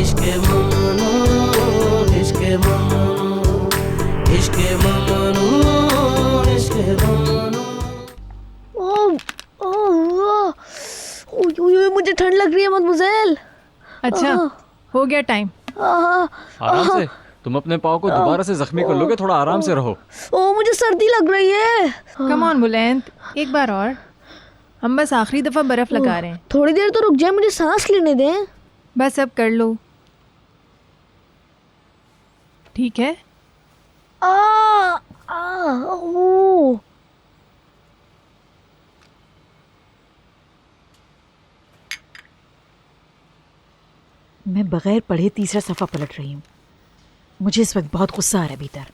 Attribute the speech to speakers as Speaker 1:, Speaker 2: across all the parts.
Speaker 1: इश्क ममनू, इश्क ममनू, इश्क ममनू, इश्क ममनू।
Speaker 2: मुझे ठंड लग रही है मदमुज़ेल।
Speaker 3: अच्छा हो गया टाइम।
Speaker 4: आराम से, तुम अपने पाँव को दोबारा से जख्मी कर लोगे, थोड़ा आराम से रहो।
Speaker 2: मुझे सर्दी लग रही है।
Speaker 3: कम ऑन बुलंद, एक बार और। हम बस आखिरी दफा बर्फ लगा रहे हैं।
Speaker 2: थोड़ी देर तो रुक जाए, मुझे सांस लेने दें।
Speaker 3: बस अब कर लो, ठीक है?
Speaker 2: ओ।
Speaker 5: मैं बगैर पढ़े तीसरा सफ़ा पलट रही हूँ। मुझे इस वक्त बहुत गुस्सा आ रहा है भीतर।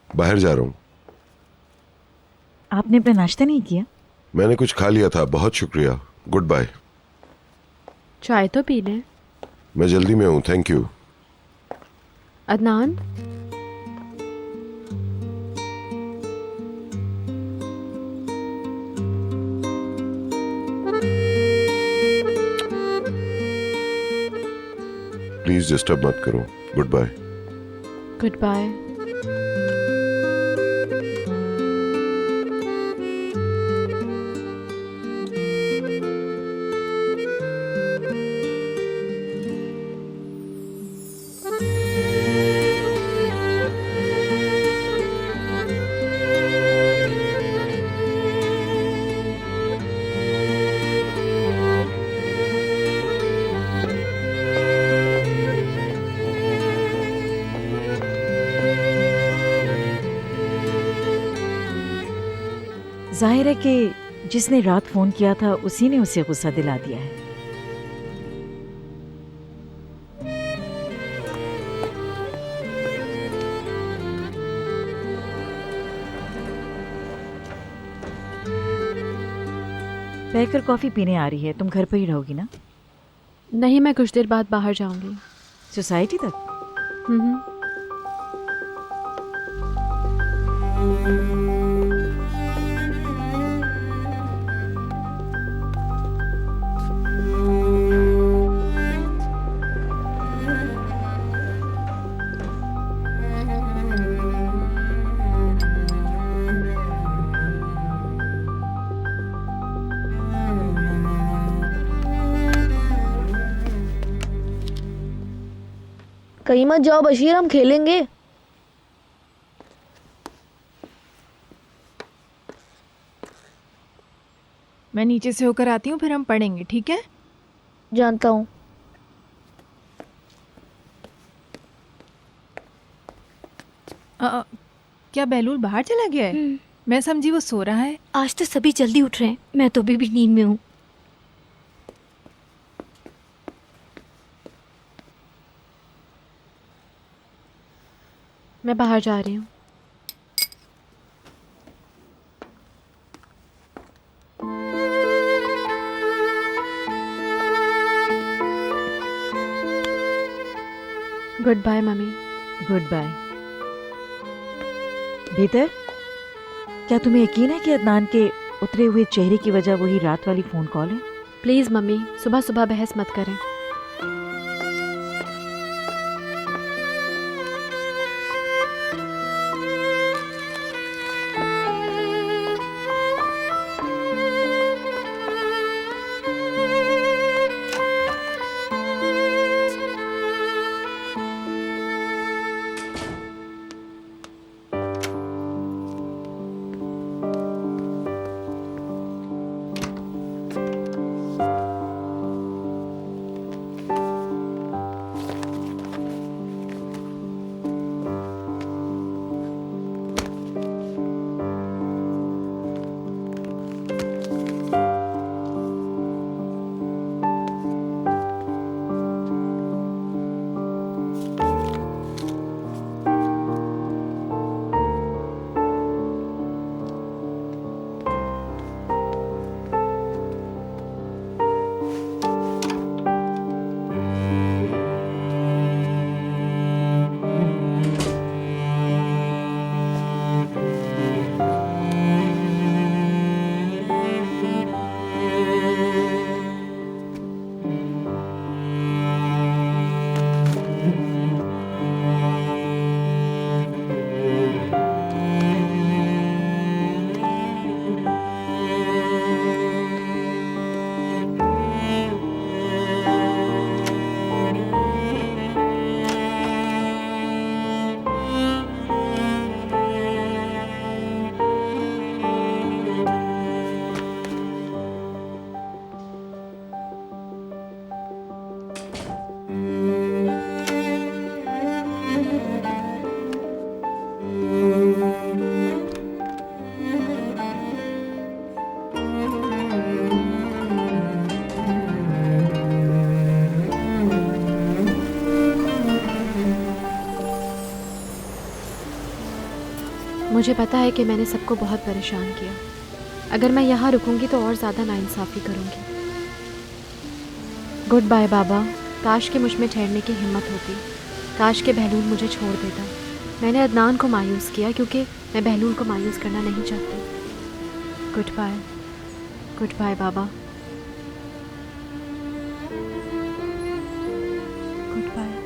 Speaker 6: बाहर जा रहा हूँ।
Speaker 5: आपने अपना नाश्ता नहीं किया?
Speaker 6: मैंने कुछ खा लिया था, बहुत शुक्रिया। Good bye.
Speaker 7: चाय तो पी लें।
Speaker 6: मैं जल्दी में हूँ, thank you.
Speaker 7: Adnan,
Speaker 6: please disturb मत करो। Good bye.
Speaker 7: Good bye.
Speaker 5: जाहिर है कि जिसने रात फ़ोन किया था उसी ने उसे गुस्सा दिला दिया है। बैकर कॉफ़ी पीने आ रही है, तुम घर पर ही रहोगी ना?
Speaker 7: नहीं, मैं कुछ देर बाद बाहर जाऊंगी।
Speaker 5: सोसाइटी तक?
Speaker 2: कहीं मत जाओ बशीर, हम खेलेंगे।
Speaker 3: मैं नीचे से होकर आती हूँ, फिर हम पढ़ेंगे, ठीक है?
Speaker 2: जानता हूँ।
Speaker 3: क्या बेलूल बाहर चला गया है? मैं समझी वो सो रहा है।
Speaker 8: आज तो सभी जल्दी उठ रहे हैं, मैं तो अभी भी नींद में हूँ।
Speaker 7: मैं बाहर जा रही हूँ। Good bye mummy.
Speaker 5: Good bye. भीतर, क्या तुम्हें यकीन है कि अदनान के उतरे हुए चेहरे की वजह वही रात वाली फ़ोन कॉल है?
Speaker 7: प्लीज़ मम्मी, सुबह सुबह बहस मत करें। मुझे पता है कि मैंने सबको बहुत परेशान किया। अगर मैं यहाँ रुकूंगी तो और ज़्यादा नाइंसाफ़ी करूँगी। गुड बाय बाबा। काश के मुझ में ठहरने की हिम्मत होती। काश के बहलूल मुझे छोड़ देता। मैंने अदनान को मायूस किया क्योंकि मैं बहलूल को मायूस करना नहीं चाहती। Good bye. गुड बाय बाबा। Good bye.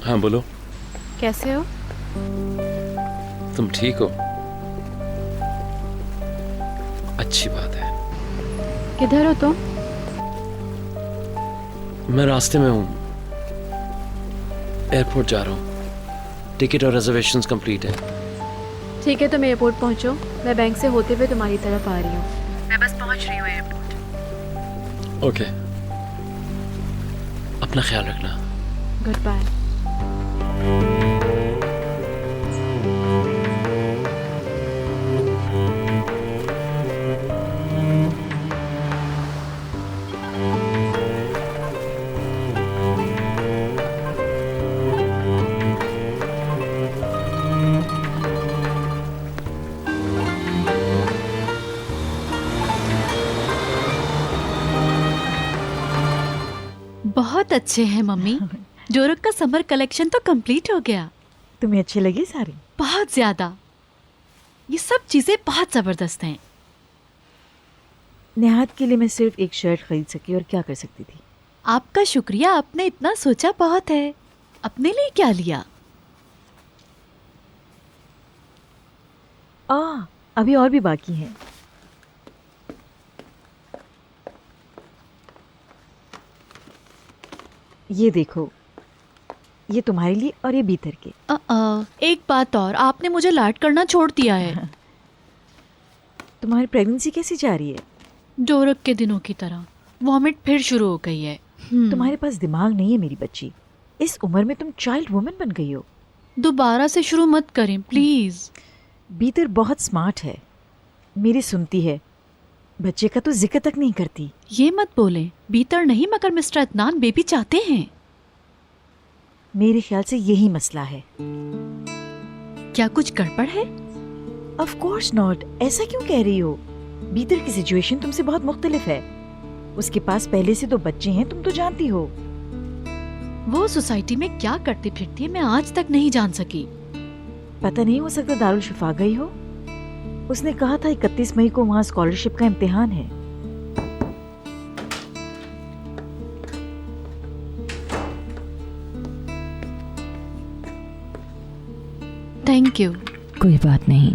Speaker 9: हाँ बोलो।
Speaker 7: कैसे हो?
Speaker 9: तुम ठीक हो? अच्छी बात है।
Speaker 7: किधर हो तुम?
Speaker 9: मैं रास्ते में हूँ, एयरपोर्ट जा रहा हूँ। टिकट और रिजर्वेशंस कंप्लीट है।
Speaker 7: ठीक है, तुम एयरपोर्ट पहुंचो। मैं बैंक से होते हुए तुम्हारी तरफ आ रही हूँ। मैं बस पहुंच रही हूँ एयरपोर्ट।
Speaker 9: ओके, अपना ख्याल रखना।
Speaker 7: Good bye.
Speaker 5: बहुत अच्छे हैं मम्मी। जोरक का समर कलेक्शन तो कंप्लीट हो गया।
Speaker 2: तुम्हें अच्छे लगे सारे?
Speaker 5: बहुत ज्यादा। ये सब चीजें बहुत जबरदस्त हैं।
Speaker 2: नेहात के लिए मैं सिर्फ एक शर्ट खरीद सकी और क्या कर सकती थी।
Speaker 5: आपका शुक्रिया, आपने इतना सोचा बहुत है। अपने लिए क्या लिया?
Speaker 2: अभी और भी बाकी हैं। ये देखो, ये तुम्हारे लिए और ये भीतर के।
Speaker 5: एक बात और, आपने मुझे लाड करना छोड़ दिया है।
Speaker 2: तुम्हारी प्रेगनेंसी कैसी जा रही है?
Speaker 5: जोरक के दिनों की तरह वॉमिट फिर शुरू हो गई है।
Speaker 2: तुम्हारे पास दिमाग नहीं है मेरी बच्ची। इस उम्र में तुम चाइल्ड वुमन बन गई हो।
Speaker 5: दोबारा से शुरू मत करें प्लीज।
Speaker 2: बीतर बहुत स्मार्ट है, मेरी सुनती है, बच्चे का तो जिक्र तक नहीं करती।
Speaker 5: ये मत बोलें, बीतर नहीं मगर मिस्टर अदनान बेबी चाहते हैं।
Speaker 2: मेरे ख्याल से यही मसला है।
Speaker 5: क्या कुछ गड़बड़ है?
Speaker 2: Of course not. ऐसा क्यों कह रही हो? बीतर की सिचुएशन तुमसे बहुत मुख्तलिफ है। उसके पास पहले से 2 बच्चे हैं, तुम तो जानती हो।
Speaker 5: वो सोसाइटी में क्या करती फिरती है मैं आज तक नहीं जान सकी।
Speaker 2: पता नहीं, हो सकता दारुल शिफा गई हो। उसने कहा था 31 मई को वहाँ स्कॉलरशिप का इम्तिहान है।
Speaker 5: Thank you.
Speaker 10: कोई बात नहीं।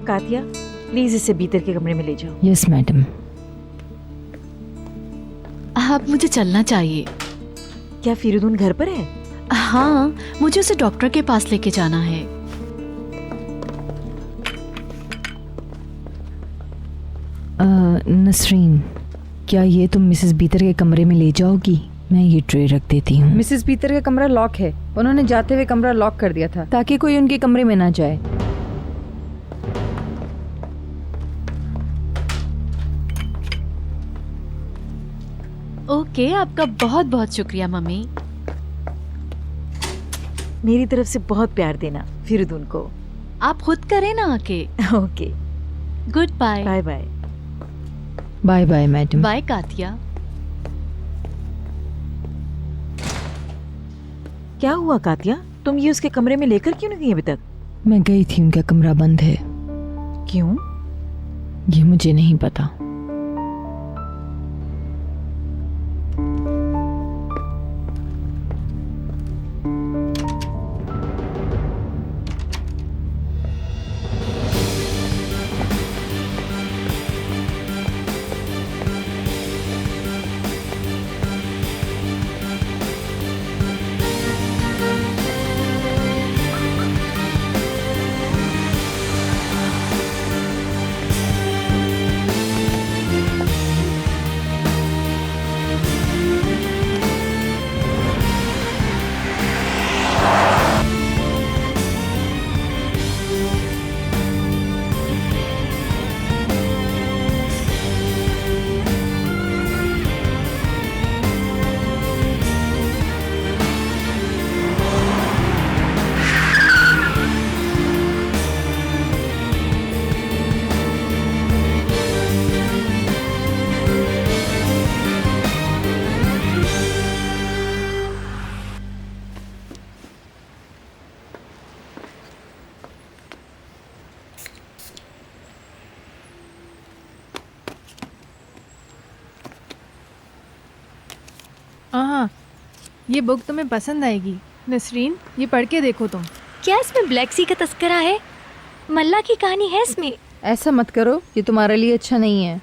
Speaker 2: कातिया, प्लीज इसे भीतर के कमरे में ले जाओ।
Speaker 10: Yes madam.
Speaker 5: अब मुझे चलना चाहिए।
Speaker 2: क्या फिरुदून घर पर है?
Speaker 5: हाँ, मुझे उसे डॉक्टर के पास लेके जाना है।
Speaker 10: नसरीन, क्या ये तुम मिसेस बीतर के कमरे में ले जाओगी? मैं ये ट्रे रख देती हूँ।
Speaker 3: मिसेस पीटर का कमरा लॉक है। उन्होंने जाते हुए कमरा लॉक कर दिया था ताकि कोई उनके कमरे में ना जाए।
Speaker 11: ओके, आपका बहुत बहुत शुक्रिया मम्मी।
Speaker 2: मेरी तरफ से बहुत प्यार देना फिरदून को।
Speaker 11: आप खुद करें ना आके।
Speaker 2: Okay,
Speaker 11: good bye.
Speaker 2: Bye bye.
Speaker 10: Bye bye madam.
Speaker 11: Bye Katia.
Speaker 2: क्या हुआ कातिया, तुम ये उसके कमरे में लेकर क्यों नहीं गई अभी तक?
Speaker 10: मैं गई थी, उनका कमरा बंद है।
Speaker 2: क्यों?
Speaker 10: ये मुझे नहीं पता।
Speaker 3: हाँ, ये बुक तुम्हें पसंद आएगी। नसरीन, ये पढ़ के देखो तुम।
Speaker 8: क्या इसमें ब्लैक सी का तस्करा है? मल्ला की कहानी है इसमें?
Speaker 10: ऐसा मत करो, ये तुम्हारे लिए अच्छा नहीं है।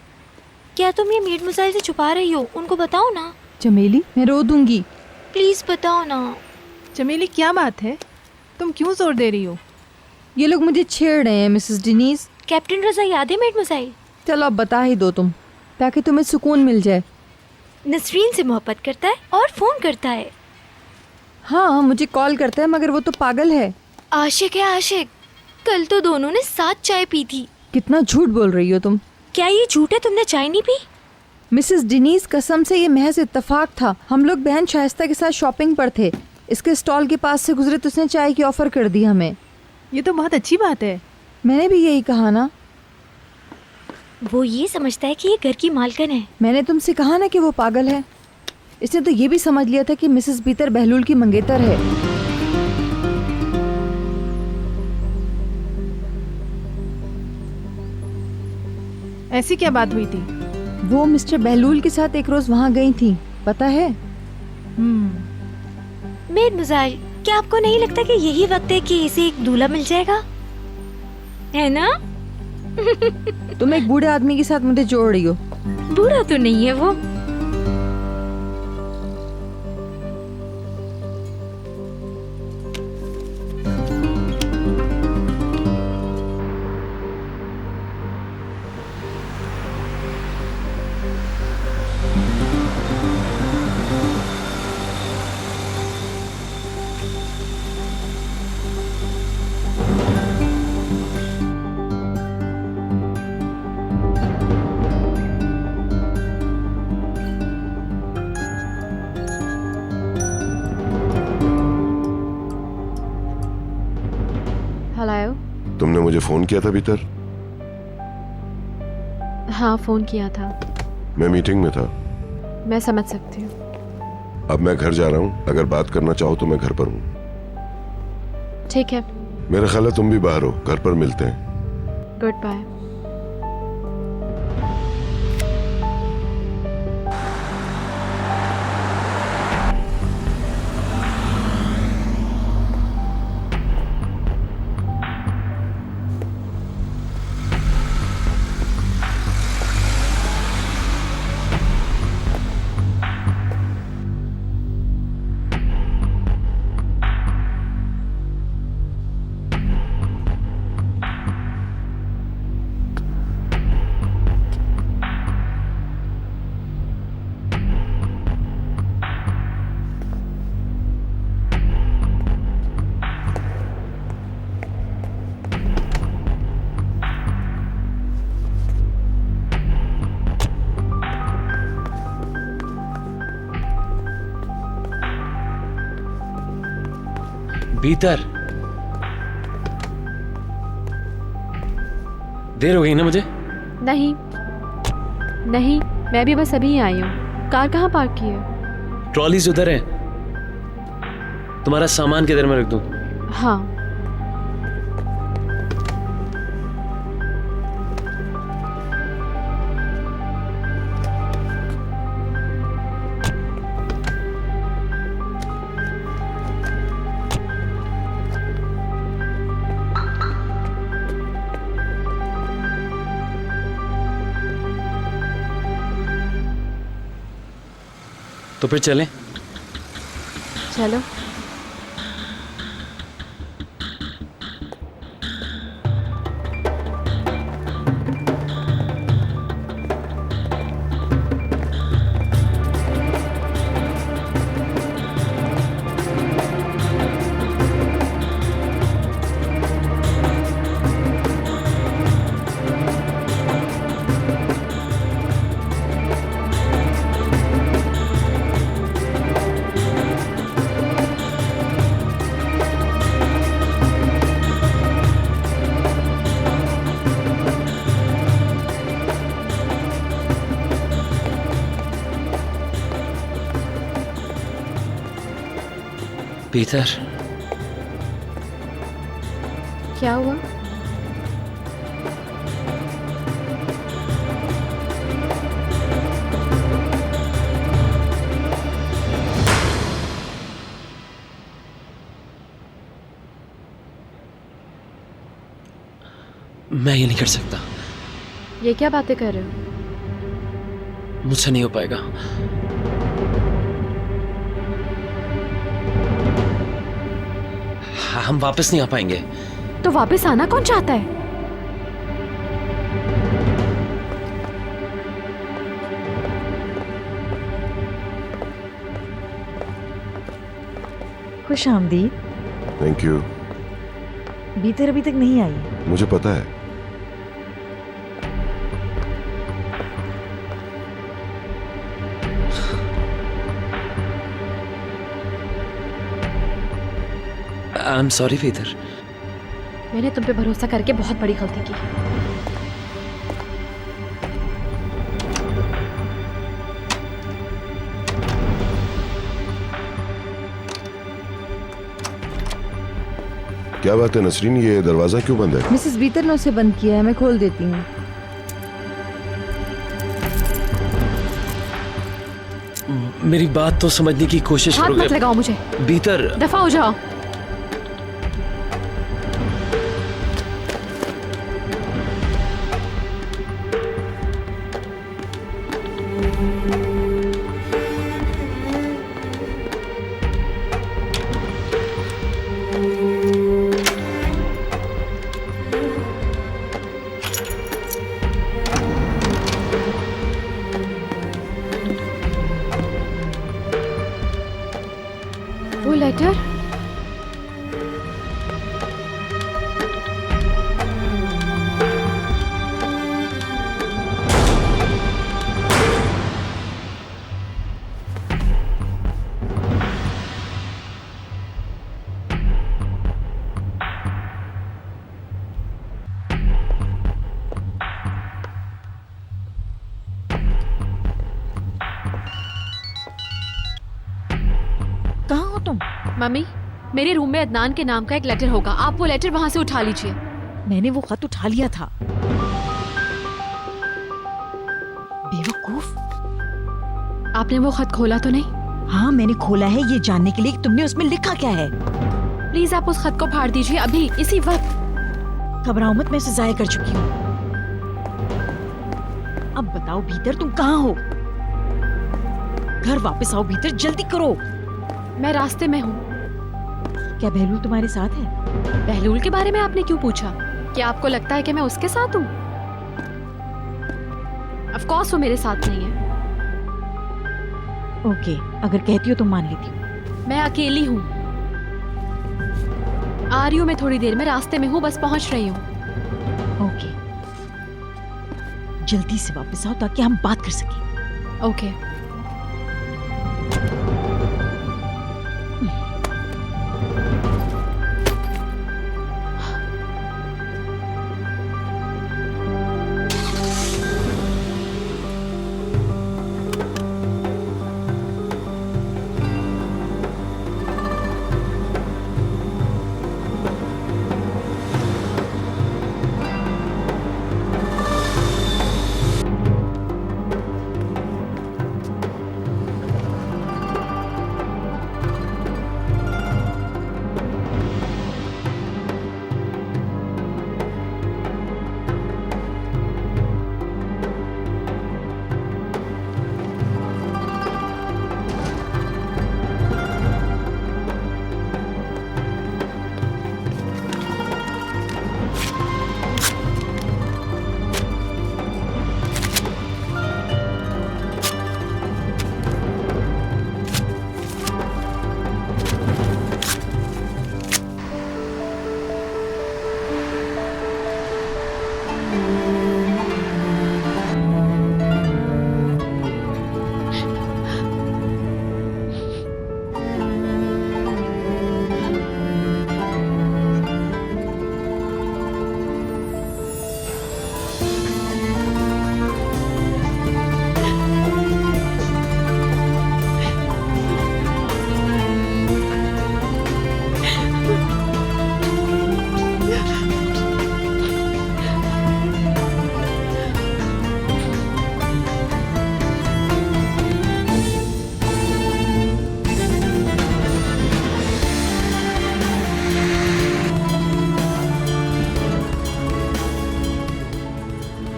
Speaker 8: क्या तुम ये मीर मुसाइल से छुपा रही हो? उनको बताओ ना।
Speaker 10: चमेली, मैं रो दूंगी।
Speaker 8: प्लीज बताओ ना।
Speaker 3: चमेली, क्या बात है? तुम क्यों जोर दे रही हो?
Speaker 10: ये लोग मुझे छेड़ रहे हैं मिसेस डिनीज।
Speaker 8: कैप्टन रजा याद है मीर मुसाइल?
Speaker 10: चलो अब बता ही दो तुम, ताकि तुम्हें सुकून मिल जाए।
Speaker 8: नसरीन से मोहब्बत करता है और फोन करता है।
Speaker 10: हाँ, मुझे कॉल करता है, मगर वो तो पागल है।
Speaker 8: आशिक है आशिक। कल तो दोनों ने साथ चाय पी थी।
Speaker 10: कितना झूठ बोल रही हो तुम।
Speaker 8: क्या ये झूठ है? तुमने चाय नहीं पी?
Speaker 10: मिसेस डिनीज, कसम से ये महज इत्तेफाक था। हम लोग बहन शाइस्ता के साथ शॉपिंग पर थे, इसके स्टॉल के पास से गुजरे तो उसने चाय की ऑफर कर दी हमें।
Speaker 3: ये तो बहुत अच्छी बात है।
Speaker 10: मैंने भी यही कहा ना।
Speaker 8: वो ये समझता है कि ये घर की मालकिन है।
Speaker 10: मैंने तुमसे कहा ना कि वो पागल है। इसने तो ये भी समझ लिया था कि मिसेस बीतर बहलूल की मंगेतर है।
Speaker 3: ऐसी क्या बात हुई थी?
Speaker 10: वो मिस्टर बहलूल के साथ एक रोज वहाँ गई थी, पता है?
Speaker 8: मीर मुसाइल, क्या आपको नहीं लगता कि यही वक्त है कि इसे एक दूल्हा मिल जाएगा? है ना?
Speaker 10: तुम एक बूढ़े आदमी के साथ मुझे जोड़ रही हो।
Speaker 8: बूढ़ा तो नहीं है वो।
Speaker 7: हेलो।
Speaker 6: तुमने मुझे फोन किया था भीतर?
Speaker 7: हाँ, फोन किया था।
Speaker 6: मैं मीटिंग में था।
Speaker 7: मैं समझ सकती हूँ।
Speaker 6: अब मैं घर जा रहा हूँ, अगर बात करना चाहो तो मैं घर पर हूँ।
Speaker 7: ठीक है।
Speaker 6: मेरा ख्याल है तुम भी बाहर हो, घर पर मिलते हैं।
Speaker 7: Good bye.
Speaker 9: भीतर। देर हो गई ना मुझे?
Speaker 7: नहीं नहीं, मैं भी बस अभी ही आई हूँ। कार कहाँ पार्क की है?
Speaker 9: ट्रॉलीज उधर है। तुम्हारा सामान किधर में रख दूं?
Speaker 7: हाँ।
Speaker 9: तो फिर चलें?
Speaker 7: चलो।
Speaker 9: पीटर,
Speaker 7: क्या हुआ?
Speaker 9: मैं ये नहीं कर सकता।
Speaker 7: ये क्या बातें कर रहे हो?
Speaker 9: मुझसे नहीं हो पाएगा। हम वापस नहीं आ पाएंगे।
Speaker 7: तो वापस आना कौन चाहता है?
Speaker 2: खुश आमदीद।
Speaker 6: Thank you.
Speaker 2: भीतर अभी तक नहीं आई।
Speaker 6: मुझे पता है।
Speaker 9: I am sorry Peter.
Speaker 7: मैंने तुम पे भरोसा करके बहुत बड़ी गलती की।
Speaker 6: क्या बात है नसरीन, ये दरवाजा क्यों बंद है?
Speaker 10: मिसेस बीतर ने उसे बंद किया है, मैं खोल देती हूँ।
Speaker 9: मेरी बात तो समझने की कोशिश
Speaker 7: हाथ
Speaker 9: करोगे?
Speaker 7: मत लगाओ मुझे।
Speaker 9: भीतर।
Speaker 7: दफा हो जाओ। वो लेटर?
Speaker 2: कहाँ हो तुम?
Speaker 7: मम्मी, मेरे रूम में अदनान के नाम का एक लेटर होगा। आप वो लेटर वहां से उठा लीजिए।
Speaker 2: मैंने वो खत उठा लिया था। बेवकूफ।
Speaker 7: आपने वो खत खोला तो नहीं?
Speaker 2: हाँ, मैंने खोला है ये जानने के लिए कि तुमने उसमें लिखा क्या है।
Speaker 7: प्लीज आप उस खत को फाड़ दीजिए अभी, इसी वक्त।
Speaker 2: घबराओ मत, मैं उसे जाया कर चुकी हूँ। अब बताओ भीतर, तुम कहाँ हो? घर वापस आओ भीतर, जल्दी करो।
Speaker 7: मैं रास्ते में हूँ।
Speaker 2: क्या बहलूल तुम्हारे साथ है?
Speaker 7: बहलूल के बारे में आपने क्यों पूछा? क्या आपको लगता है कि मैं उसके साथ हूँ? ऑफ कोर्स वो मेरे साथ नहीं है।
Speaker 2: ओके, अगर कहती हो तो मान लेती हूँ।
Speaker 7: मैं अकेली हूँ। आ रही हूँ मैं थोड़ी देर में, रास्ते में हूँ, बस पहुंच रही हूँ।
Speaker 2: ओके, जल्दी से वापस आओ ताकि हम बात कर सकें।
Speaker 7: ओके।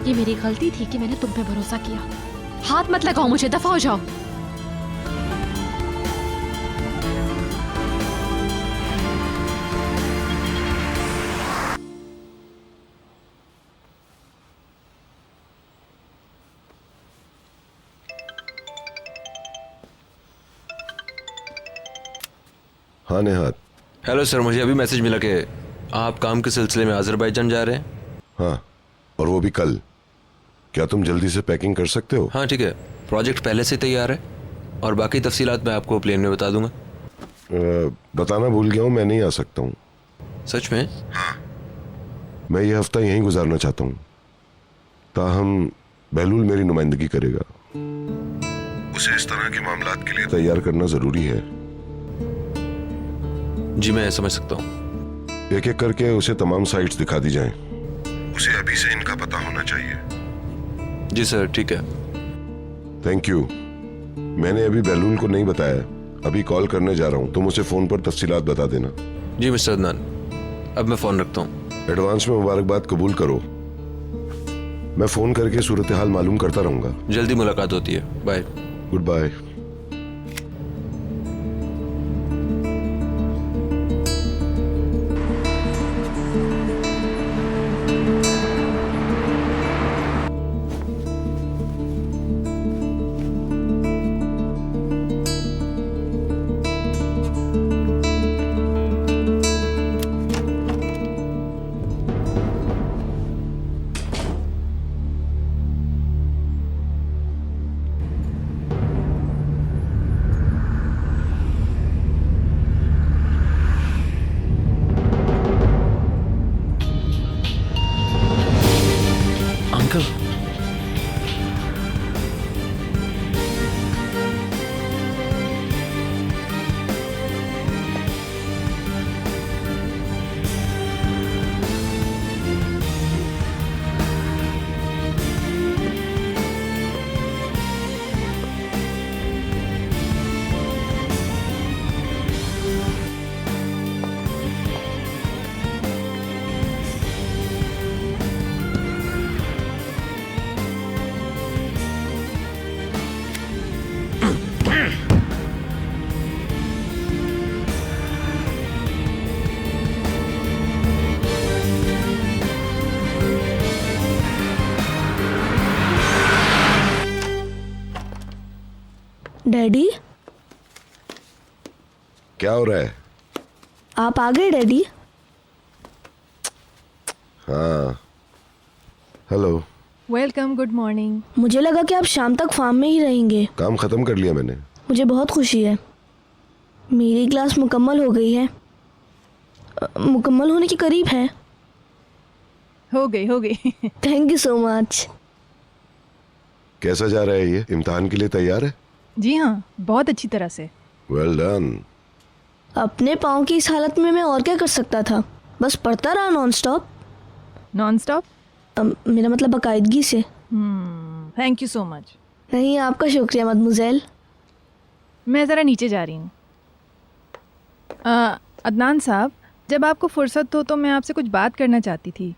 Speaker 7: ये मेरी गलती थी कि मैंने तुम पे भरोसा किया। हाथ मत लगाओ मुझे, दफा हो जाओ।
Speaker 6: हाँ नेहात।
Speaker 9: हेलो सर, मुझे अभी मैसेज मिला कि आप काम के सिलसिले में अजरबैजान जा रहे हैं।
Speaker 6: हाँ, और वो भी कल। क्या तुम जल्दी से पैकिंग कर सकते हो?
Speaker 9: हाँ ठीक है, प्रोजेक्ट पहले से तैयार है और बाकी तफसीलात मैं आपको प्लेन में बता दूंगा।
Speaker 6: बताना भूल गया हूँ, मैं नहीं आ सकता हूँ।
Speaker 9: सच में?
Speaker 6: मैं ये हफ्ता यहीं गुजारना चाहता हूँ। ताहम बहलूल मेरी नुमाइंदगी करेगा। उसे इस तरह के मामलात के लिए तैयार करना जरूरी है।
Speaker 9: जी मैं समझ सकता हूँ।
Speaker 6: एक एक करके उसे तमाम साइट्स दिखा दी जाएं। उसे अभी से इनका पता होना चाहिए।
Speaker 9: जी सर, ठीक है।
Speaker 6: Thank you. मैंने अभी बहलूल को नहीं बताया, अभी कॉल करने जा रहा हूँ। तुम उसे फोन पर तफसीलात बता देना।
Speaker 9: जी मिस्टर अदनान, अब मैं फोन रखता हूँ।
Speaker 6: एडवांस में मुबारकबाद कबूल करो। मैं फोन करके सूरत हाल मालूम करता रहूंगा।
Speaker 9: जल्दी मुलाकात होती है। Bye.
Speaker 6: Good bye.
Speaker 9: Uncle,
Speaker 8: daddy,
Speaker 6: क्या हो रहा है?
Speaker 8: आप आ गए डैडी?
Speaker 6: हाँ, हेलो।
Speaker 3: Welcome, good morning.
Speaker 8: मुझे लगा कि आप शाम तक फार्म में ही रहेंगे।
Speaker 6: काम खत्म कर लिया मैंने।
Speaker 8: मुझे बहुत खुशी है। मेरी क्लास मुकम्मल हो गई है। मुकम्मल होने के करीब है।
Speaker 3: हो गई।
Speaker 8: Thank you so much.
Speaker 6: कैसा जा रहा है ये? इम्तिहान के लिए तैयार है?
Speaker 3: जी हाँ, बहुत अच्छी तरह से।
Speaker 6: Well done.
Speaker 8: अपने पाँव की इस हालत में मैं और क्या कर सकता था? बस पढ़ता रहा नॉन स्टॉप।
Speaker 3: Non stop?
Speaker 8: मेरा मतलब बाकायदगी से।
Speaker 3: Thank you so much.
Speaker 8: नहीं, आपका शुक्रिया मदमुज़ेल।
Speaker 3: मैं ज़रा नीचे जा रही हूँ। अदनान साहब, जब आपको फुर्सत हो तो मैं आपसे कुछ बात करना चाहती थी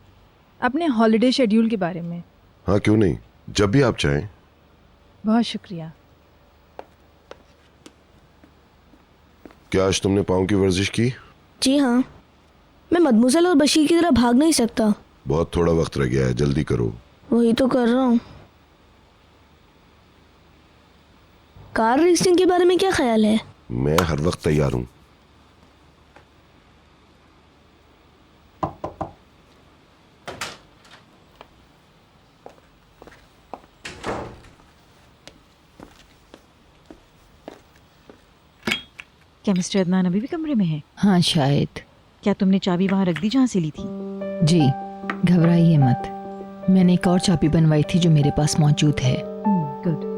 Speaker 3: अपने हॉलिडे शेड्यूल के बारे में।
Speaker 6: हाँ क्यों नहीं, जब भी आप चाहें।
Speaker 3: बहुत शुक्रिया।
Speaker 6: क्या आज तुमने पाँव की वर्जिश की?
Speaker 8: जी हाँ, मैं मदमुज़ेल और बशीर की तरह भाग नहीं सकता।
Speaker 6: बहुत थोड़ा वक्त रह गया है, जल्दी करो।
Speaker 8: वही तो कर रहा हूँ। कार रेसिंग के बारे में क्या ख्याल है?
Speaker 6: मैं हर वक्त तैयार हूँ।
Speaker 2: क्या मिस्टर अदनान अभी भी कमरे में है?
Speaker 10: हाँ शायद।
Speaker 2: क्या तुमने चाबी वहाँ रख दी जहाँ से ली थी?
Speaker 10: जी, घबराइए मत। मैंने एक और चाबी बनवाई थी जो मेरे पास मौजूद है।
Speaker 2: गुड।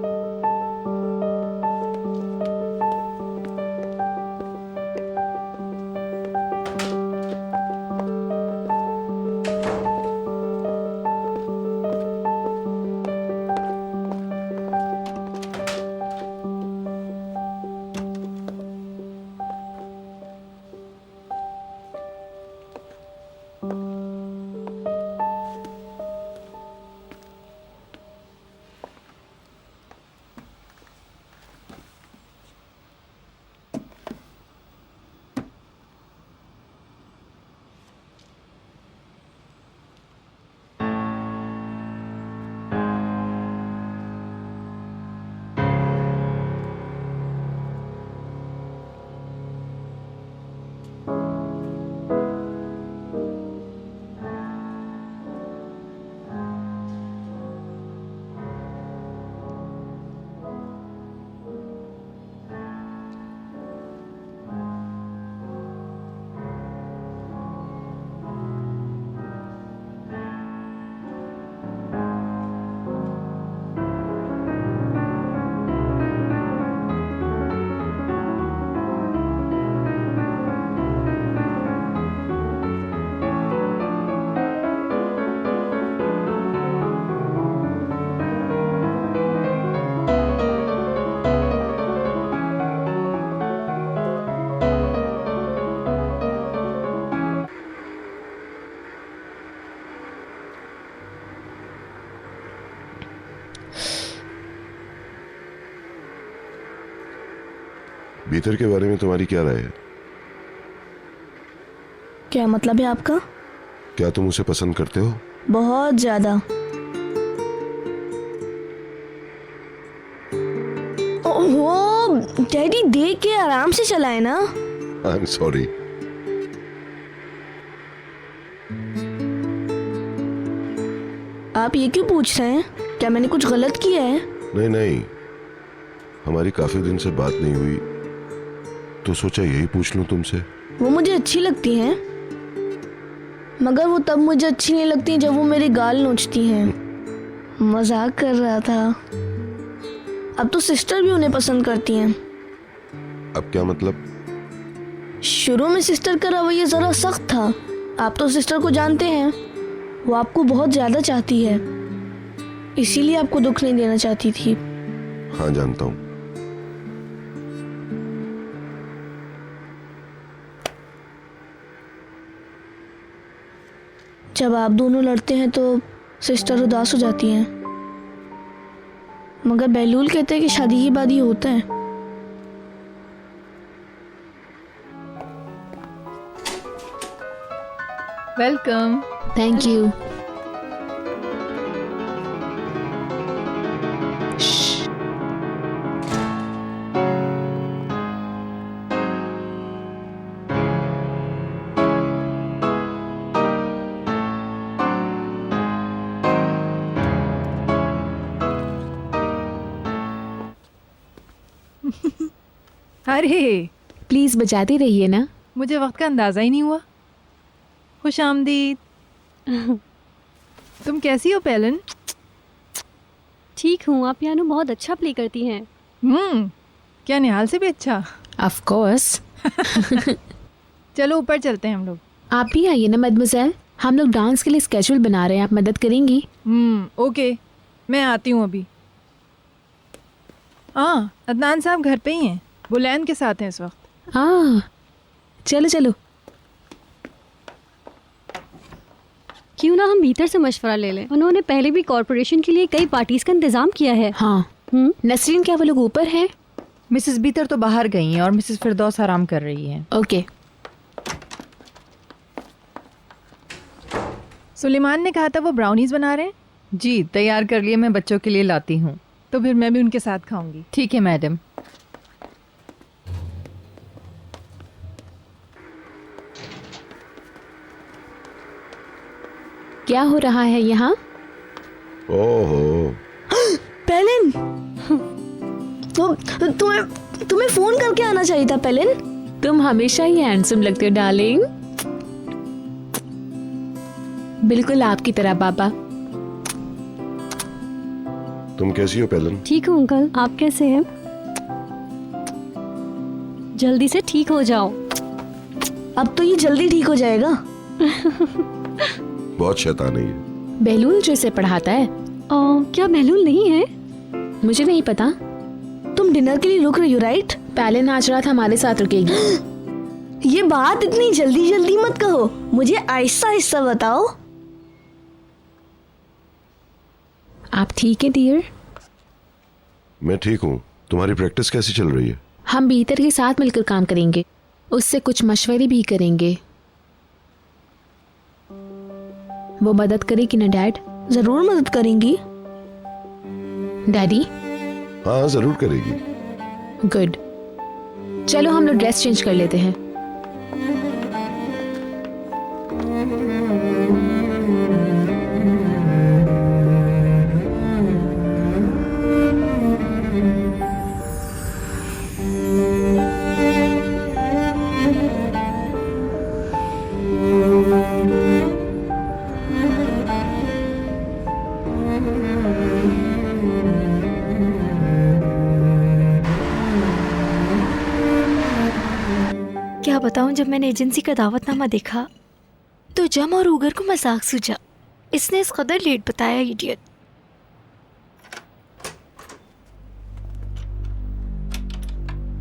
Speaker 6: भीतर के बारे में तुम्हारी क्या राय है?
Speaker 12: क्या मतलब है आपका?
Speaker 6: क्या तुम उसे पसंद करते हो?
Speaker 12: बहुत ज्यादा। ओहो डैडी, देख के आराम से चलाए ना।
Speaker 6: I am sorry.
Speaker 12: आप ये क्यों पूछ रहे हैं? क्या मैंने कुछ गलत किया है?
Speaker 6: नहीं नहीं, हमारी काफी दिन से बात नहीं हुई तो सोचा यही पूछ लूं तुमसे।
Speaker 12: वो मुझे अच्छी लगती हैं, मगर वो तब मुझे अच्छी नहीं लगती जब वो मेरे गाल नोचती हैं। मजाक कर रहा था। अब तो सिस्टर भी उन्हें पसंद करती हैं।
Speaker 6: अब क्या मतलब?
Speaker 12: शुरू में सिस्टर का रवैया जरा सख्त था। आप तो सिस्टर को जानते हैं, वो आपको बहुत ज्यादा चाहती है, इसीलिए आपको दुख नहीं देना चाहती थी।
Speaker 6: हाँ जानता हूँ।
Speaker 12: जब आप दोनों लड़ते हैं तो सिस्टर उदास हो जाती हैं, मगर बहलूल कहते हैं कि शादी के बाद ही होता है।
Speaker 3: वेलकम।
Speaker 7: Thank you.
Speaker 3: अरे
Speaker 7: प्लीज़ बजाते रहिए ना।
Speaker 3: मुझे वक्त का अंदाज़ा ही नहीं हुआ। खुश आमदीद। तुम कैसी हो पेलन?
Speaker 13: ठीक हूँ। आप पियानो बहुत अच्छा प्ले करती हैं।
Speaker 3: क्या निहाल से भी अच्छा?
Speaker 7: Of course.
Speaker 3: चलो ऊपर चलते हैं हम लोग।
Speaker 7: आप भी आइए ना मदमज़ेल, हम लोग डांस के लिए स्केड्यूल बना रहे हैं, आप मदद करेंगी?
Speaker 3: ओके, मैं आती हूँ अभी। हाँ, अदनान साहब घर पे ही हैं, बुलैन के साथ हैं इस वक्त।
Speaker 7: चलो चलो।
Speaker 13: क्यों ना हम भीतर से मशवरा ले लें। उन्होंने पहले भी कॉर्पोरेशन के लिए कई पार्टीज का इंतजाम किया है।
Speaker 7: हाँ। नसरीन, क्या वो लोग ऊपर हैं?
Speaker 10: मिसेस बीतर तो बाहर गई हैं और मिसेस फिरदौस आराम कर रही हैं।
Speaker 7: ओके।
Speaker 3: सुलेमान ने कहा था वो ब्राउनीज बना रहे हैं।
Speaker 10: जी तैयार कर लिए, मैं बच्चों के लिए लाती हूँ।
Speaker 3: तो फिर मैं भी उनके साथ खाऊंगी।
Speaker 10: ठीक है मैडम।
Speaker 7: क्या हो रहा है यहाँ?
Speaker 6: ओहो
Speaker 12: पेलिन, तुम्हें फोन करके आना चाहिए था पेलिन।
Speaker 7: तुम हमेशा ही हैंडसम लगते हो डार्लिंग। बिल्कुल आपकी तरह बाबा।
Speaker 6: तुम कैसी हो पेलन?
Speaker 13: ठीक हूँ अंकल, आप कैसे हैं? जल्दी से ठीक हो जाओ।
Speaker 12: अब तो ये जल्दी ठीक हो जाएगा।
Speaker 6: बहुत शैतान है ये।
Speaker 7: बहलूल जो इसे पढ़ाता है।
Speaker 13: क्या बहलूल नहीं है?
Speaker 7: मुझे नहीं पता।
Speaker 12: तुम डिनर के लिए रुक रही हो राइट?
Speaker 7: पहले नाच रहा था, हमारे साथ रुकेगी।
Speaker 12: ये बात इतनी जल्दी जल्दी मत कहो, मुझे आहिस्ता आहिस्ता बताओ।
Speaker 7: आप ठीक है डियर?
Speaker 6: मैं ठीक हूँ। तुम्हारी प्रैक्टिस कैसी चल रही है?
Speaker 7: हम बीतर के साथ मिलकर काम करेंगे, उससे कुछ मशवरे भी करेंगे। वो मदद करेगी ना डैड?
Speaker 12: जरूर मदद करेंगी।
Speaker 7: डैडी?
Speaker 6: हाँ जरूर करेगी।
Speaker 7: गुड। चलो हम लोग ड्रेस चेंज कर लेते हैं।
Speaker 8: क्या बताऊं, जब मैंने एजेंसी का दावतनामा देखा तो जम और उगर को मजाक सूझा। इसने इस कदर लेट बताया, इडियट।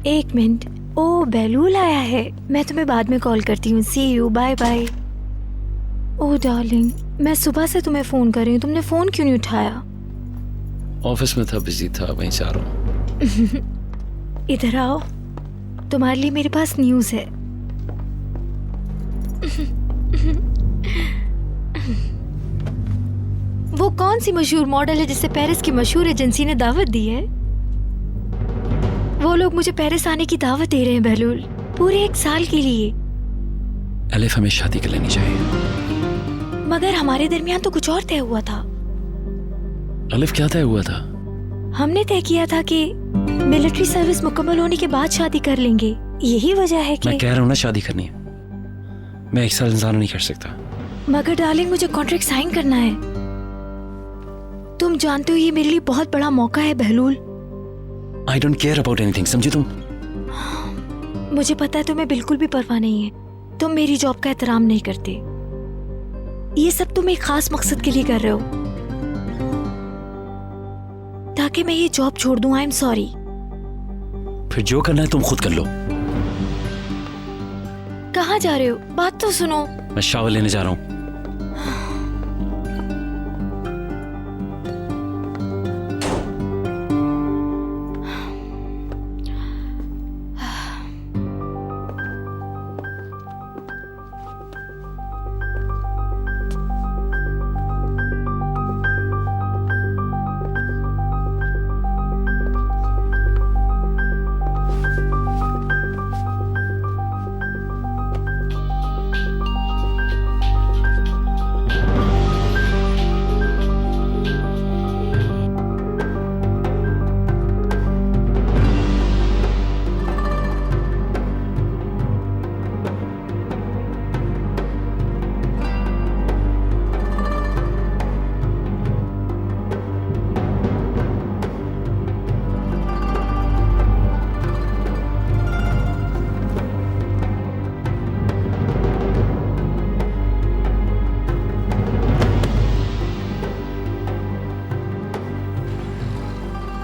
Speaker 8: एक मिनट, ओ बहलूल आया है। मैं तुम्हें बाद में कॉल करती हूँ। See you, bye bye. Oh darling, मैं सुबह से तुम्हें फ़ोन कर रही हूँ, तुमने फ़ोन क्यों नहीं उठाया?
Speaker 14: ऑफिस में था, बिजी था, वहीं से आ रहा हूँ।
Speaker 8: इधर आओ। तुम्हारे लिए मेरे पास न्यूज़ है। वो कौन सी मशहूर मॉडल है जिसे पेरिस की मशहूर एजेंसी ने दावत दी है? वो लोग मुझे पेरिस आने की दावत दे रहे हैं बहलूल, पूरे 1 साल के लिए।
Speaker 14: अलिफ, हमें शादी कर लेनी चाहिए।
Speaker 8: मगर हमारे दरमियान तो कुछ और तय हुआ था।
Speaker 14: अलिफ, क्या तय हुआ था?
Speaker 8: हमने तय किया था कि मिलिट्री सर्विस मुकम्मल होने के बाद शादी कर लेंगे। यही वजह है कि
Speaker 14: मैं कह रहा हूँ ना, शादी करनी है। मैं 1 साल इंतजार नहीं कर सकता।
Speaker 8: मगर डार्लिंग, मुझे कॉन्ट्रैक्ट साइन करना है। तुम जानते हो ये मेरे लिए बहुत बड़ा मौका है Bahlul.
Speaker 14: I don't care about anything, समझी तुम?
Speaker 8: मुझे पता है तुम्हें बिल्कुल भी परवाह नहीं है। तुम मेरी जॉब का एहतराम नहीं करते। ये सब तुम एक खास मकसद के लिए कर रहे हो, ताकि मैं ये जॉब छोड़ दूं। I am sorry.
Speaker 14: फिर जो करना है तुम खुद कर लो।
Speaker 8: कहाँ जा रहे हो? बात तो सुनो।
Speaker 14: मैं शावर लेने जा रहा हूँ।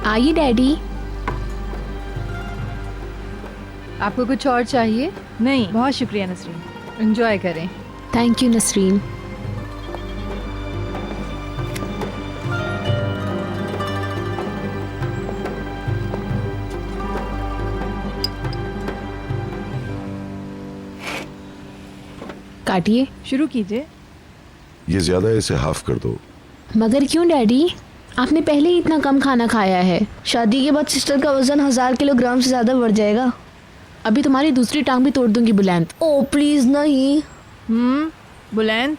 Speaker 13: आइए डैडी।
Speaker 3: आपको कुछ और चाहिए? नहीं, बहुत शुक्रिया नसरीन। एंजॉय करें।
Speaker 13: Thank you Nasreen. काटिए।
Speaker 3: शुरू कीजिए।
Speaker 6: ये ज्यादा है, इसे हाफ कर दो।
Speaker 13: मगर क्यों डैडी? आपने पहले ही इतना कम खाना खाया है।
Speaker 12: शादी के बाद सिस्टर का वजन 1000 किलोग्राम से ज्यादा बढ़ जाएगा।
Speaker 13: अभी तुम्हारी दूसरी टांग भी तोड़ दूंगी बुलंद।
Speaker 12: ओ प्लीज नहीं।
Speaker 3: बुलंद।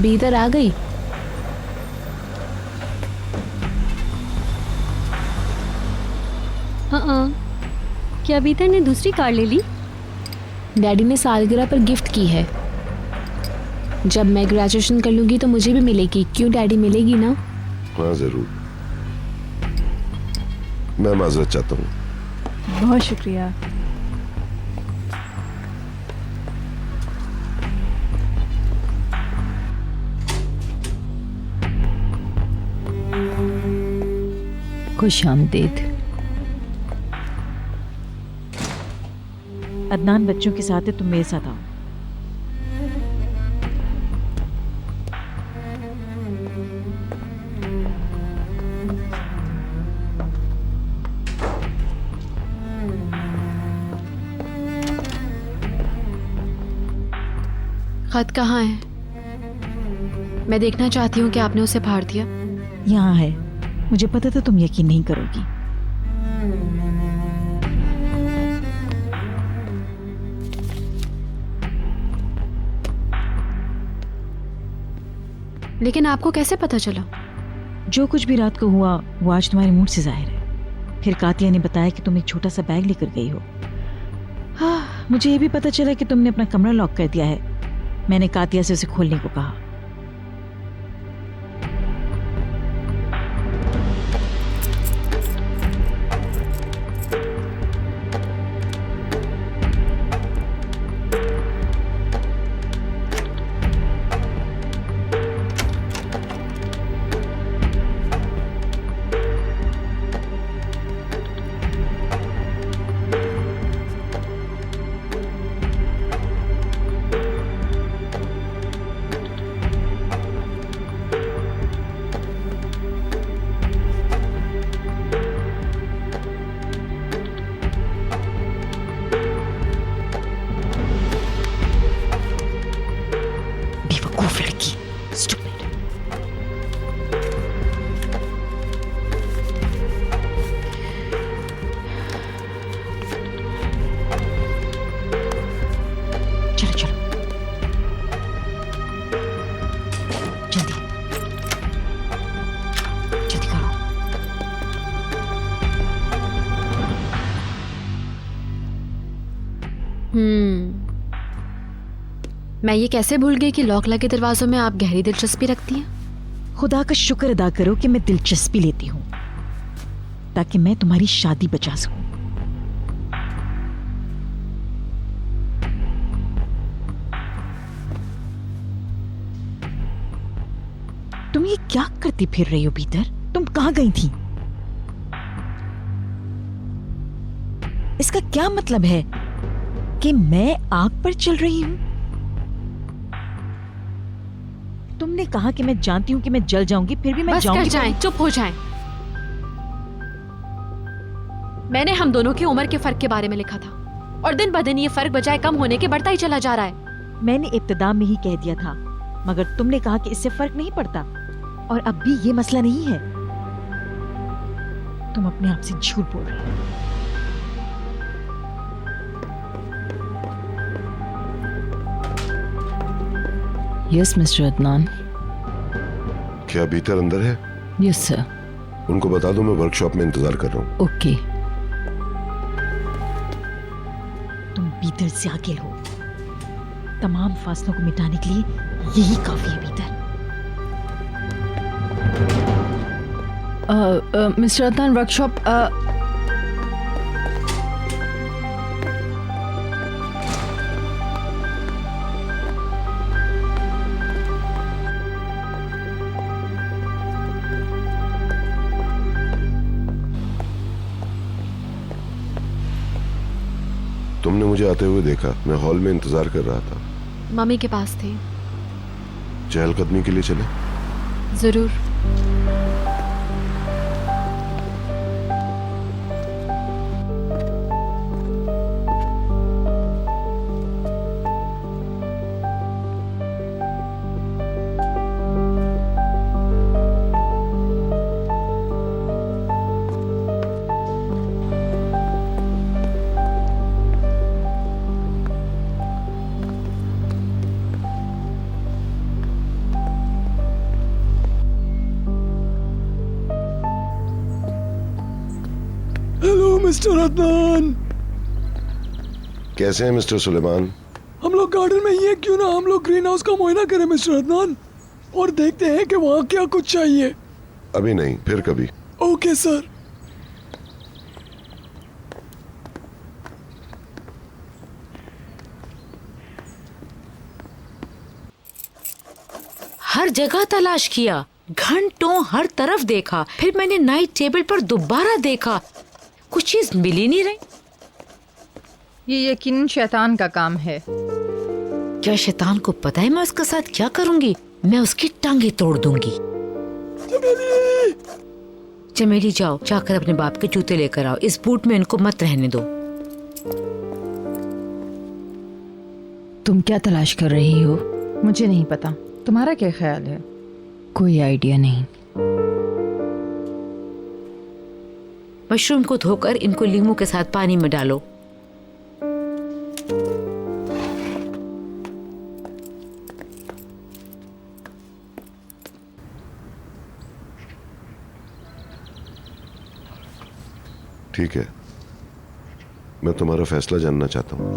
Speaker 13: भीतर आ गई।
Speaker 7: हाँ, क्या बीतर ने दूसरी कार ले ली?
Speaker 13: डैडी ने सालगिरह पर गिफ्ट की है। जब मैं ग्रेजुएशन कर लूंगी तो मुझे भी मिलेगी। क्यों डैडी, मिलेगी ना?
Speaker 6: हाँ जरूर। मैं माजरत चाहता हूँ।
Speaker 3: बहुत शुक्रिया।
Speaker 10: खुश आमदीद।
Speaker 2: अदनान बच्चों के साथ है, तुम मेरे साथ आओ।
Speaker 7: खत कहाँ है? मैं देखना चाहती हूँ कि आपने उसे फाड़ दिया।
Speaker 2: यहाँ है। मुझे पता था तुम यकीन नहीं करोगी।
Speaker 7: लेकिन आपको कैसे पता चला?
Speaker 2: जो कुछ भी रात को हुआ वो आज तुम्हारे मूड से जाहिर है। फिर कातिया ने बताया कि तुम एक छोटा सा बैग लेकर गई हो। हाँ, मुझे ये भी पता चला कि तुमने अपना कमरा लॉक कर दिया है। मैंने कातिया से उसे खोलने को कहा।
Speaker 7: मैं ये कैसे भूल गई कि लॉक लगे दरवाजों में आप गहरी दिलचस्पी रखती हैं।
Speaker 2: खुदा का शुक्र अदा करो कि मैं दिलचस्पी लेती हूँ ताकि मैं तुम्हारी शादी बचा सकूं। तुम ये क्या करती फिर रही हो भीतर? तुम कहाँ गई थी? इसका क्या मतलब है कि मैं आग पर चल रही हूं? तुमने कहा कि मैं जानती हूं कि मैं जल जाऊंगी, फिर भी मैं
Speaker 7: बस
Speaker 2: जाऊंगी।
Speaker 7: कर जाएं, चुप हो जाएं। मैंने हम दोनों की उम्र के फर्क के बारे में लिखा था और दिन ब दिन ये फर्क बजाय कम होने के बढ़ता ही चला जा रहा है।
Speaker 2: मैंने इब्तिदा में ही कह दिया था, मगर तुमने कहा कि इससे फर्क नहीं पड़ता और अब भी ये मसला नहीं है। तुम अपने आप से झूठ बोल रही हो।
Speaker 15: Yes mister Adnan.
Speaker 6: क्या भीतर अंदर है?
Speaker 15: Yes sir.
Speaker 6: उनको बता दो मैं वर्कशॉप में इंतजार कर रहा हूँ।
Speaker 15: ओके।
Speaker 2: तुम भीतर से आगे हो। तमाम फासलों को मिटाने के लिए यही काफी है भीतर।
Speaker 10: मिस्टर अदनान वर्कशॉप
Speaker 6: तुमने मुझे आते हुए देखा। मैं हॉल में इंतजार कर रहा था।
Speaker 7: मम्मी के पास थे।
Speaker 6: चहलकदमी के लिए चले?
Speaker 7: जरूर।
Speaker 16: Hello mister Adnan.
Speaker 6: कैसे हैं मिस्टर सुलेमान?
Speaker 16: हम लोग गार्डन में ही हैं, क्यों ना हम लोग ग्रीन हाउस का मुआयना करें मिस्टर अदनान और देखते हैं कि वहाँ क्या कुछ चाहिए।
Speaker 6: अभी नहीं, फिर कभी।
Speaker 16: Okay sir.
Speaker 15: हर जगह तलाश किया, घंटों हर तरफ देखा, फिर मैंने नाइट टेबल पर दोबारा देखा, कुछ चीज मिल ही नहीं रही।
Speaker 10: ये यकीनन शैतान का काम है।
Speaker 15: क्या शैतान को पता है मैं उसके साथ क्या करूंगी? मैं उसकी टांगे तोड़ दूंगी। चमेली जाओ, जाकर अपने बाप के जूते लेकर आओ। इस बूट में इनको मत रहने दो।
Speaker 10: तुम क्या तलाश कर रही हो? मुझे नहीं पता, तुम्हारा क्या ख्याल है? कोई आइडिया नहीं।
Speaker 15: मशरूम को धोकर इनको लीमू के साथ पानी में डालो।
Speaker 6: ठीक है, मैं तुम्हारा फैसला जानना चाहता हूँ।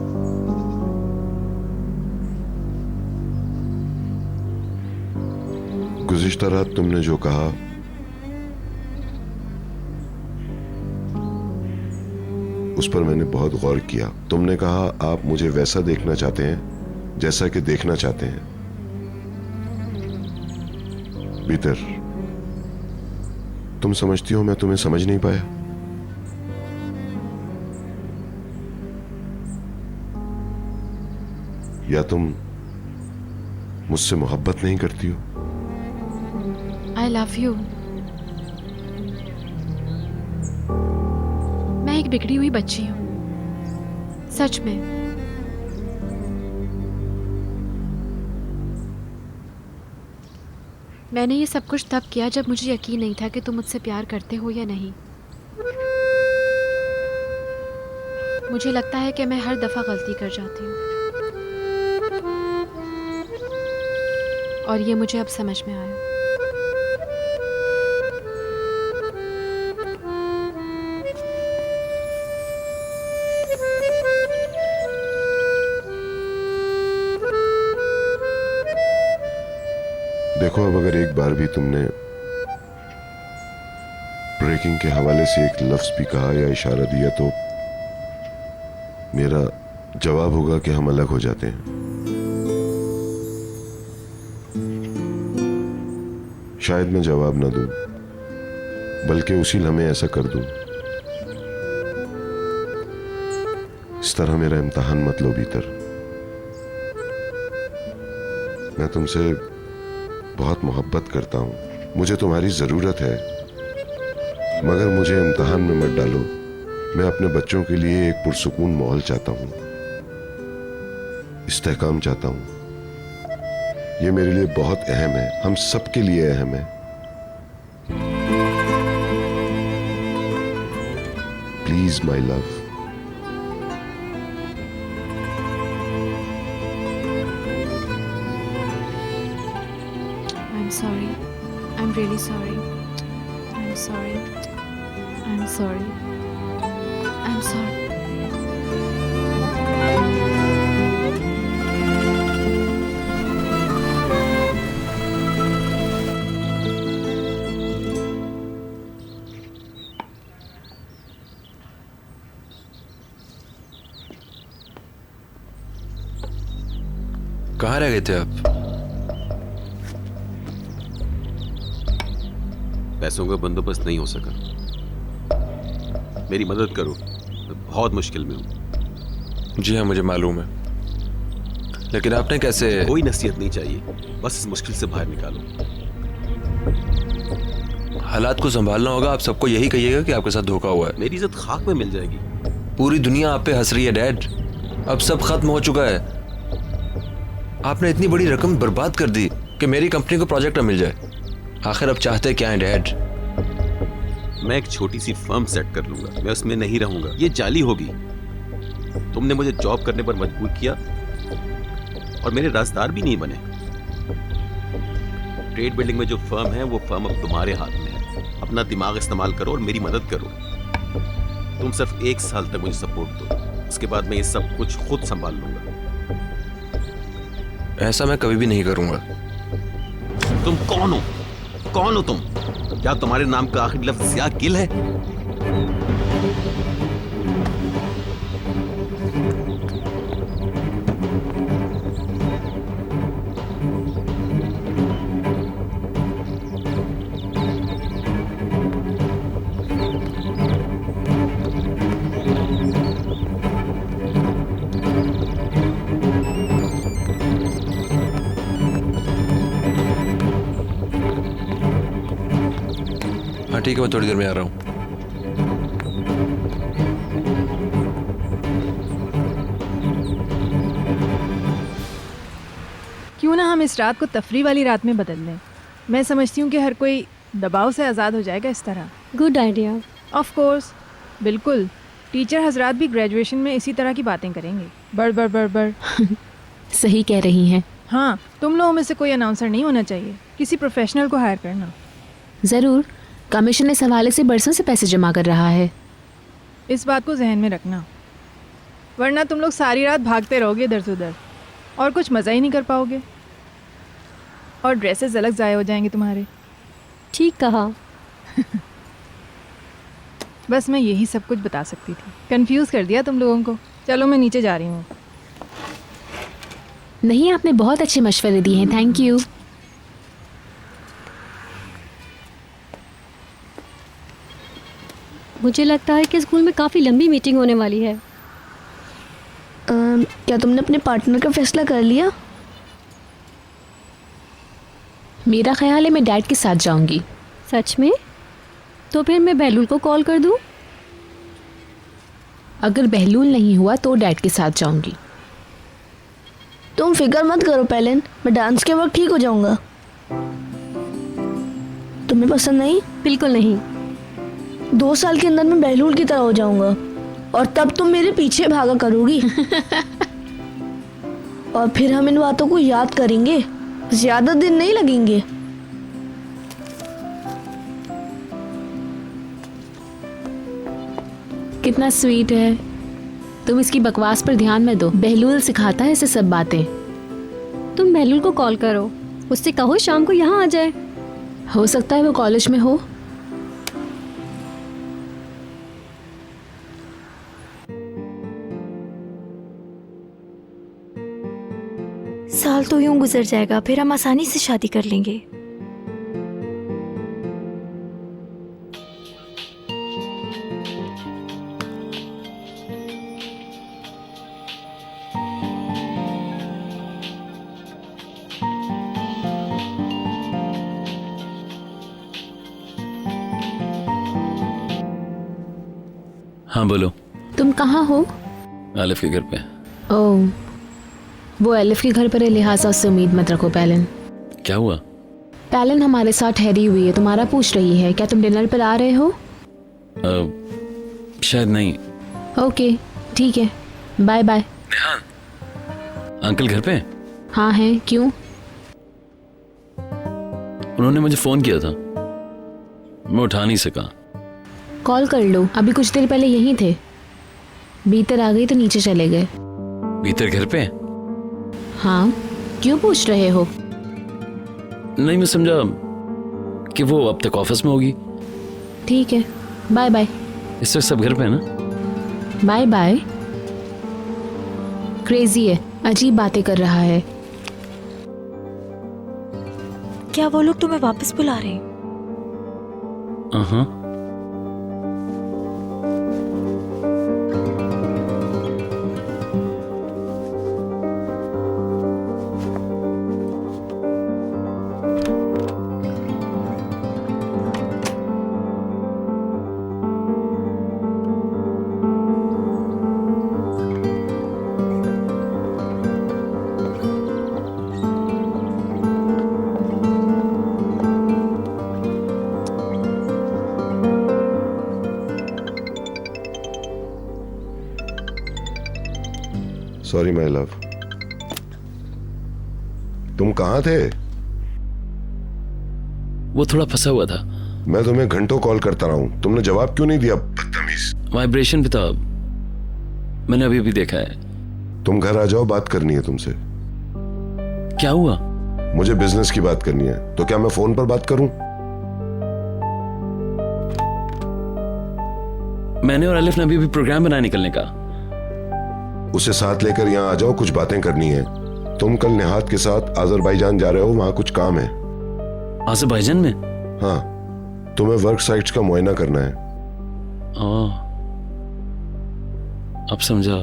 Speaker 6: गुज़िश्ता रात तुमने जो कहा उस पर मैंने बहुत गौर किया। तुमने कहा आप मुझे वैसा देखना चाहते हैं जैसा कि देखना चाहते हैं। भीतर, तुम समझती हो मैं तुम्हें समझ नहीं पाया? या तुम मुझसे मोहब्बत नहीं करती हो?
Speaker 7: I love you। मैं एक बिगड़ी हुई बच्ची हूँ, सच में। मैंने ये सब कुछ तब किया जब मुझे यकीन नहीं था कि तुम मुझसे प्यार करते हो या नहीं। मुझे लगता है कि मैं हर दफा गलती कर जाती हूँ और ये मुझे अब समझ में आया।
Speaker 6: देखो, अब अगर एक बार भी तुमने ब्रेकिंग के हवाले से एक लफ्ज भी कहा या इशारा दिया तो मेरा जवाब होगा कि हम अलग हो जाते हैं। शायद मैं जवाब ना दूं, बल्कि उसी लम्हे ऐसा कर दूं। इस तरह मेरा इम्तिहान मत लो भीतर। मैं तुमसे बहुत मोहब्बत करता हूं, मुझे तुम्हारी जरूरत है, मगर मुझे इम्तिहान में मत डालो। मैं अपने बच्चों के लिए एक पुरसुकून माहौल चाहता हूं, इस्तेहकाम चाहता हूं। ये मेरे लिए बहुत अहम है, हम सबके लिए अहम है। Please my love.
Speaker 7: I'm sorry. I'm really sorry. I'm sorry. I'm sorry. I'm sorry.
Speaker 9: कहाँ रह गए थे आप?
Speaker 17: पैसों का बंदोबस्त नहीं हो सका। मेरी मदद करो, मैं बहुत मुश्किल में हूँ।
Speaker 9: जी हाँ, मुझे मालूम है, लेकिन आपने कैसे?
Speaker 17: कोई नसीहत नहीं चाहिए, बस इस मुश्किल से बाहर निकालो।
Speaker 9: हालात को संभालना होगा। आप सबको यही कहिएगा कि आपके साथ धोखा हुआ है।
Speaker 17: मेरी इज्जत खाक में मिल जाएगी।
Speaker 9: पूरी दुनिया आप पे हंस रही है डैड। अब सब खत्म हो चुका है। आपने इतनी बड़ी रकम बर्बाद कर दी कि मेरी कंपनी को प्रोजेक्ट न मिल जाए। आखिर अब चाहते क्या है डैड?
Speaker 17: मैं एक छोटी सी फर्म सेट कर लूंगा, मैं उसमें नहीं रहूंगा। ये जाली होगी। तुमने मुझे जॉब करने पर मजबूर किया और मेरे राजदार भी नहीं बने। ट्रेड बिल्डिंग में जो फर्म है वो फर्म अब तुम्हारे हाथ में है। अपना दिमाग इस्तेमाल करो और मेरी मदद करो। तुम सिर्फ 1 साल तक मुझे सपोर्ट दो, उसके बाद मैं ये सब कुछ खुद संभाल लूंगा।
Speaker 9: ऐसा मैं कभी भी नहीं करूंगा।
Speaker 17: तुम कौन हो? कौन हो तुम? क्या तुम्हारे नाम का आखिरी लफ्ज ज़िया गिल है?
Speaker 9: हाँ ठीक है, मैं थोड़ी देर में आ रहा हूँ।
Speaker 3: क्यों ना हम इस रात को तफरी वाली रात में बदल लें। मैं समझती हूँ कि हर कोई दबाव से आज़ाद हो जाएगा इस तरह।
Speaker 11: Good idea.
Speaker 3: ऑफ कोर्स, बिल्कुल। टीचर हजरात भी ग्रेजुएशन में इसी तरह की बातें करेंगे। बड़ बड़ बड़ बड़।
Speaker 13: सही कह रही हैं।
Speaker 3: हाँ, तुम लोगों में से कोई अनाउंसर नहीं होना चाहिए। किसी प्रोफेशनल को हायर करना।
Speaker 13: ज़रूर। कमीशन इस हवाले से बरसों से पैसे जमा कर रहा है।
Speaker 3: इस बात को जहन में रखना, वरना तुम लोग सारी रात भागते रहोगे इधर से उधर और कुछ मज़ा ही नहीं कर पाओगे और ड्रेसेस अलग ज़ाया हो जाएंगे तुम्हारे।
Speaker 11: ठीक कहा।
Speaker 3: बस मैं यही सब कुछ बता सकती थी। कंफ्यूज कर दिया तुम लोगों को। चलो मैं नीचे जा रही हूँ।
Speaker 13: नहीं, आपने बहुत अच्छे मशवरे दिए हैं। Thank you.
Speaker 11: मुझे लगता है कि स्कूल में काफ़ी लंबी मीटिंग होने वाली है।
Speaker 12: क्या तुमने अपने पार्टनर का फैसला कर लिया?
Speaker 13: मेरा ख्याल है मैं डैड के साथ जाऊंगी।
Speaker 11: सच में? तो फिर मैं बहलूल को कॉल कर दूं?
Speaker 13: अगर बहलूल नहीं हुआ तो डैड के साथ जाऊंगी।
Speaker 12: तुम फिक्र मत करो पेलन, मैं डांस के वक्त ठीक हो जाऊंगा। तुम्हें पसंद नहीं?
Speaker 11: बिल्कुल नहीं।
Speaker 12: 2 साल के अंदर मैं बहलूल की तरह हो जाऊंगा और तब तुम मेरे पीछे भागा करोगी। और फिर हम इन बातों को याद करेंगे। ज्यादा दिन नहीं लगेंगे।
Speaker 13: कितना स्वीट है। तुम इसकी बकवास पर ध्यान मत दो। बहलूल सिखाता है इसे सब बातें।
Speaker 11: तुम बहलूल को कॉल करो, उससे कहो शाम को यहाँ आ जाए।
Speaker 13: हो सकता है वो कॉलेज में हो।
Speaker 8: साल तो यूं गुजर जाएगा, फिर हम आसानी से शादी कर लेंगे।
Speaker 14: हाँ बोलो।
Speaker 13: तुम कहाँ हो?
Speaker 14: आलिफ के घर पे।
Speaker 13: ओह, वो एलिफ के घर पर है, लिहाजा उससे उम्मीद मत रखो। पैलन,
Speaker 14: क्या हुआ?
Speaker 13: पैलन हमारे साथ ठहरी हुई है, तुम्हारा पूछ रही है क्या तुम डिनर पर आ रहे हो?
Speaker 14: शायद नहीं।
Speaker 13: ओके ठीक है, बाय बाय।
Speaker 14: अंकल घर पे?
Speaker 13: हाँ हैं, क्यों?
Speaker 14: उन्होंने मुझे फोन किया था, मैं उठा नहीं सका।
Speaker 13: कॉल कर लो, अभी कुछ देर पहले यहीं थे। भीतर आ गई तो नीचे चले गए।
Speaker 14: भीतर घर पे?
Speaker 13: हाँ, क्यों पूछ रहे हो?
Speaker 14: नहीं, मैं समझा कि वो अब तक ऑफिस में होगी।
Speaker 13: ठीक है, बाय बाय।
Speaker 14: इस वक्त सब घर पे है ना?
Speaker 13: Bye bye. क्रेजी है, अजीब बातें कर रहा है।
Speaker 8: क्या वो लोग तुम्हें वापस बुला रहे हैं?
Speaker 14: हाँ।
Speaker 6: Sorry my love. तुम कहाँ थे?
Speaker 14: वो थोड़ा फंसा हुआ था।
Speaker 6: मैं तुम्हें घंटों कॉल करता रहा हूँ, तुमने जवाब क्यों नहीं दिया? बदतमीज।
Speaker 14: वाइब्रेशन पे था, मैंने अभी अभी देखा है।
Speaker 6: तुम घर आ जाओ, बात करनी है तुमसे।
Speaker 14: क्या हुआ?
Speaker 6: मुझे बिजनेस की बात करनी है, तो क्या मैं फोन पर बात करूं?
Speaker 14: मैंने और अलिफ ने अभी भी प्रोग्राम बनाया निकलने का।
Speaker 6: उसे साथ लेकर यहाँ आ जाओ, कुछ बातें करनी है। तुम कल निहात के साथ अजरबैजान जा रहे हो, वहां कुछ काम है।
Speaker 14: अजरबैजान में?
Speaker 6: हाँ, तुम्हें वर्क साइट्स का मुआयना करना है।
Speaker 14: अब समझा।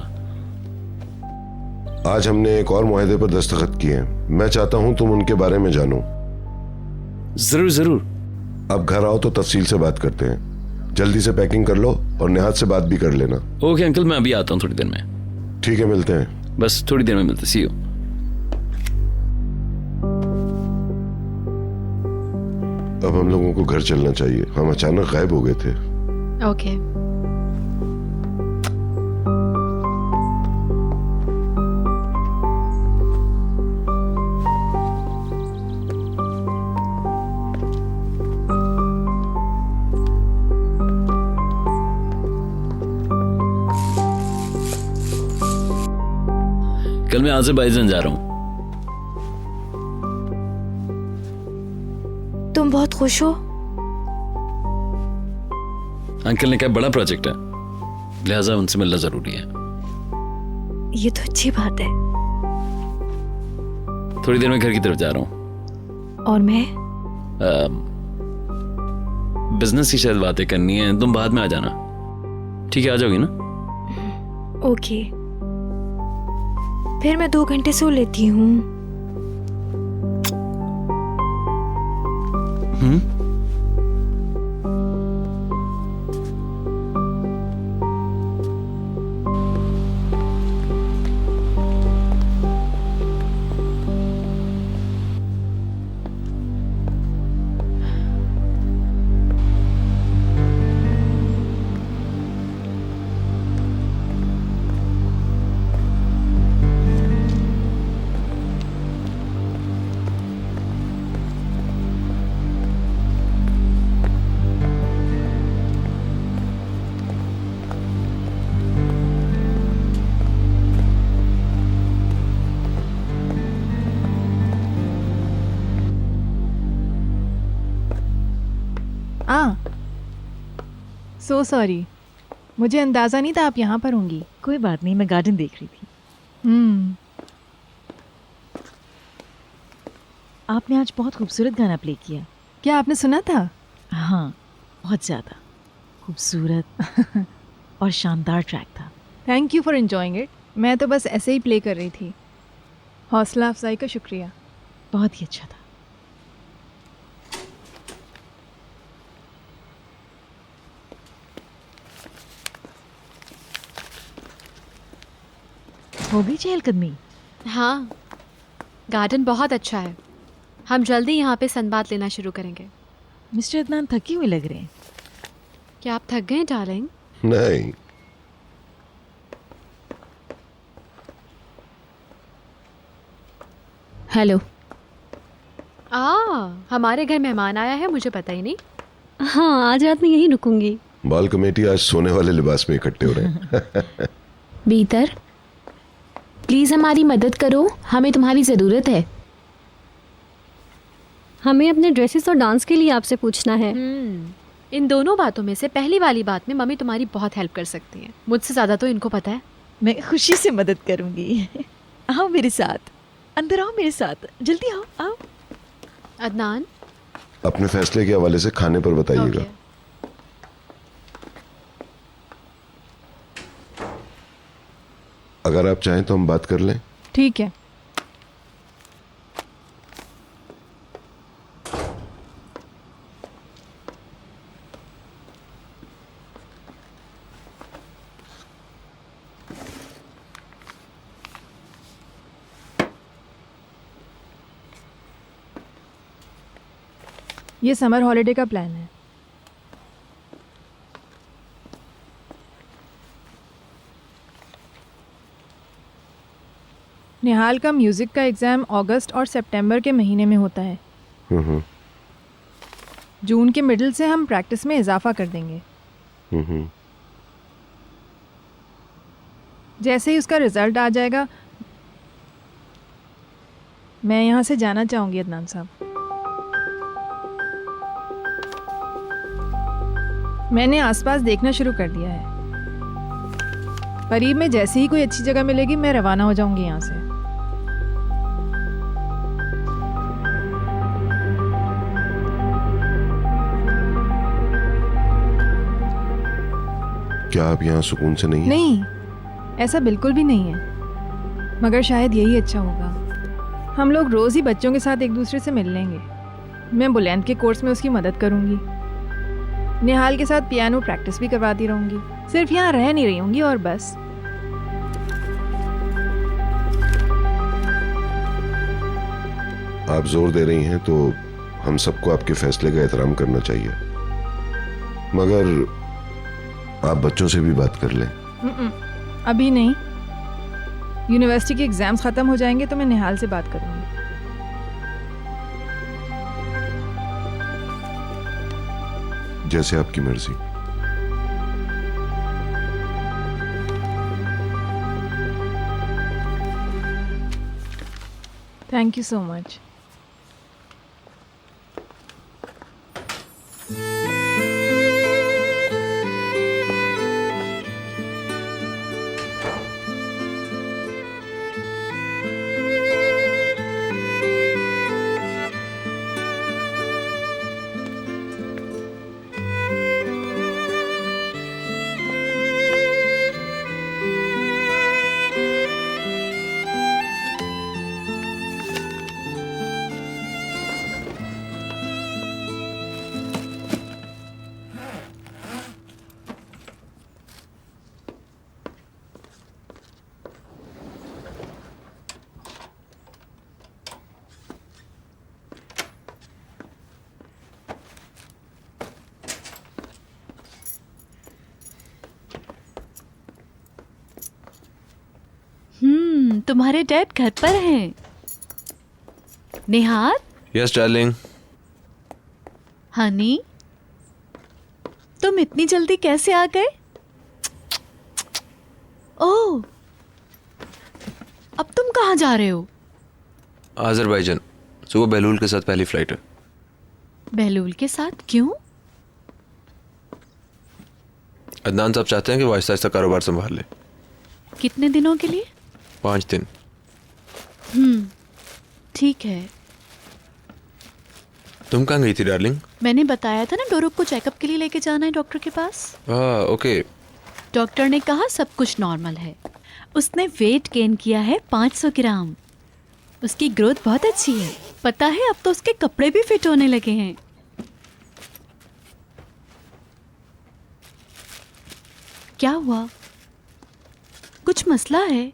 Speaker 6: आज हमने एक और मुआहदे पर दस्तखत किए हैं, मैं चाहता हूं तुम उनके बारे में जानो।
Speaker 14: जरूर जरूर।
Speaker 6: अब घर आओ तो तफसील से बात करते हैं। जल्दी से पैकिंग कर लो और निहात से बात भी कर लेना।
Speaker 14: ओके अंकल, मैं अभी आता हूँ थोड़ी देर में।
Speaker 6: ठीक है, मिलते हैं।
Speaker 14: बस थोड़ी देर में मिलते, सी यू।
Speaker 6: अब हम लोगों को घर चलना चाहिए, हम अचानक गायब हो गए थे।
Speaker 7: ओके।
Speaker 14: कल मैं अजरबैजान जा रहा हूँ।
Speaker 8: तुम बहुत खुश हो?
Speaker 14: अंकल ने कहा बड़ा प्रोजेक्ट है, लिहाजा उनसे मिलना जरूरी है।
Speaker 8: ये तो अच्छी बात है।
Speaker 14: थोड़ी देर में घर की तरफ जा रहा हूँ।
Speaker 8: और मैं?
Speaker 14: बिजनेस की शायद बातें करनी है, तुम बाद में आ जाना। ठीक है, आ जाओगी ना?
Speaker 8: ओके, फिर मैं 2 घंटे सो लेती हूँ।
Speaker 3: सो सॉरी, मुझे अंदाज़ा नहीं था आप यहाँ पर होंगी।
Speaker 2: कोई बात नहीं, मैं गार्डन देख रही थी। आपने आज बहुत खूबसूरत गाना प्ले किया।
Speaker 3: क्या आपने सुना था?
Speaker 2: हाँ, बहुत ज़्यादा खूबसूरत और शानदार ट्रैक था।
Speaker 3: Thank you for enjoying it. मैं तो बस ऐसे ही प्ले कर रही थी। हौसला अफजाई का शुक्रिया।
Speaker 2: बहुत ही अच्छा था। हो गई चहलकदमी?
Speaker 7: हाँ, गार्डन बहुत अच्छा है। हम जल्दी यहाँ पे सनबाथ लेना शुरू करेंगे।
Speaker 2: मिस्टर अदनान थके हुए लग रहे हैं।
Speaker 7: क्या आप थक गए डार्लिंग?
Speaker 6: नहीं।
Speaker 13: हेलो।
Speaker 7: हमारे घर मेहमान आया है, मुझे पता ही नहीं।
Speaker 11: हाँ, आज रात में यहीं रुकूंगी।
Speaker 6: बाल कमेटी आज सोने वाले लिबास में इकट्ठे हो रहे हैं।
Speaker 13: बीतर, प्लीज हमारी मदद करो, हमें तुम्हारी जरूरत है।
Speaker 11: हमें अपने ड्रेसेस और डांस के लिए आपसे पूछना है।
Speaker 7: इन दोनों बातों में से पहली वाली बात में मम्मी तुम्हारी बहुत हेल्प कर सकती हैं। मुझसे ज़्यादा तो इनको पता है।
Speaker 2: मैं खुशी से मदद करूंगी। आओ मेरे साथ, अंदर आओ मेरे साथ, जल्दी आओ आओ।
Speaker 7: अदनान,
Speaker 6: अपने फैसले के हवाले से खाने पर बताइएगा। अगर आप चाहें तो हम बात कर लें।
Speaker 3: ठीक है। ये समर हॉलिडे का प्लान है। निहाल का म्यूज़िक का एग्ज़ाम अगस्त और सितंबर के महीने में होता है। जून के मिडिल से हम प्रैक्टिस में इजाफा कर देंगे। जैसे ही उसका रिज़ल्ट आ जाएगा, मैं यहाँ से जाना चाहूँगी अदनान साहब। मैंने आसपास देखना शुरू कर दिया है। करीब में जैसे ही कोई अच्छी जगह मिलेगी, मैं रवाना हो जाऊंगी यहाँ से।
Speaker 6: क्या आप यहाँ सुकून से नहीं हैं?
Speaker 3: नहीं, ऐसा बिल्कुल भी नहीं है। मगर शायद यही अच्छा होगा। हम लोग रोज़ ही बच्चों के साथ एक दूसरे से मिल लेंगे। मैं बुलंद के कोर्स में उसकी मदद करूंगी। निहाल के साथ पियानो प्रैक्टिस भी करवाती रहूंगी। सिर्फ यहाँ रह नहीं रही होंगी और बस।
Speaker 6: आप जोर दे रही हैं तो हम सबको आपके फैसले का एहतराम करना चाहिए, मगर आप बच्चों से भी बात कर लें।
Speaker 3: अभी नहीं। यूनिवर्सिटी के एग्जाम्स ख़त्म हो जाएंगे तो मैं निहाल से बात करूंगी।
Speaker 6: जैसे आपकी मर्जी।
Speaker 3: Thank you so much.
Speaker 15: तुम्हारे डैड घर पर हैं। निहार।
Speaker 9: Yes darling.
Speaker 15: हनी, तुम इतनी जल्दी कैसे आ गए? ओह, अब तुम कहाँ जा रहे हो?
Speaker 9: आज़रबाईजान। सुबह बहलूल के साथ पहली फ्लाइट है।
Speaker 15: बहलूल के साथ? क्यों?
Speaker 9: अदनान साहब चाहते हैं कि वो आहिस्ता आहिस्ता कारोबार संभाल ले।
Speaker 11: कितने दिनों के लिए?
Speaker 9: 5 दिन।
Speaker 11: ठीक है।
Speaker 9: तुम कहाँ गई थी डार्लिंग?
Speaker 11: मैंने बताया था ना डोरुक को चेकअप के लिए लेके जाना है डॉक्टर के पास।
Speaker 9: ओके।
Speaker 11: डॉक्टर ने कहा सब कुछ नॉर्मल है। उसने वेट गेन किया है 500 ग्राम। उसकी ग्रोथ बहुत अच्छी है। पता है अब तो उसके कपड़े भी फिट होने लगे हैं। क्या हुआ? कुछ मसला है?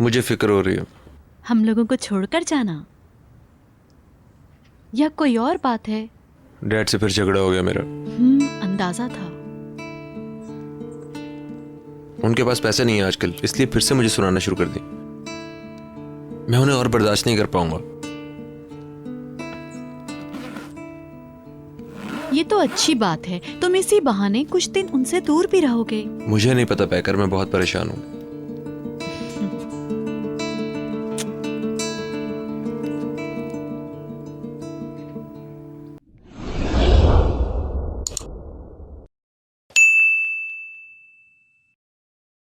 Speaker 9: मुझे फिक्र हो रही है।
Speaker 11: हम लोगों को छोड़कर जाना या कोई और बात है?
Speaker 9: डैड से फिर झगड़ा हो गया मेरा।
Speaker 11: अंदाजा था।
Speaker 9: उनके पास पैसे नहीं है आजकल, इसलिए फिर से मुझे सुनाना शुरू कर दी। मैं उन्हें और बर्दाश्त नहीं कर पाऊंगा।
Speaker 11: ये तो अच्छी बात है, तुम इसी बहाने कुछ दिन उनसे दूर भी रहोगे।
Speaker 9: मुझे नहीं पता पैकर, मैं बहुत परेशान हूँ।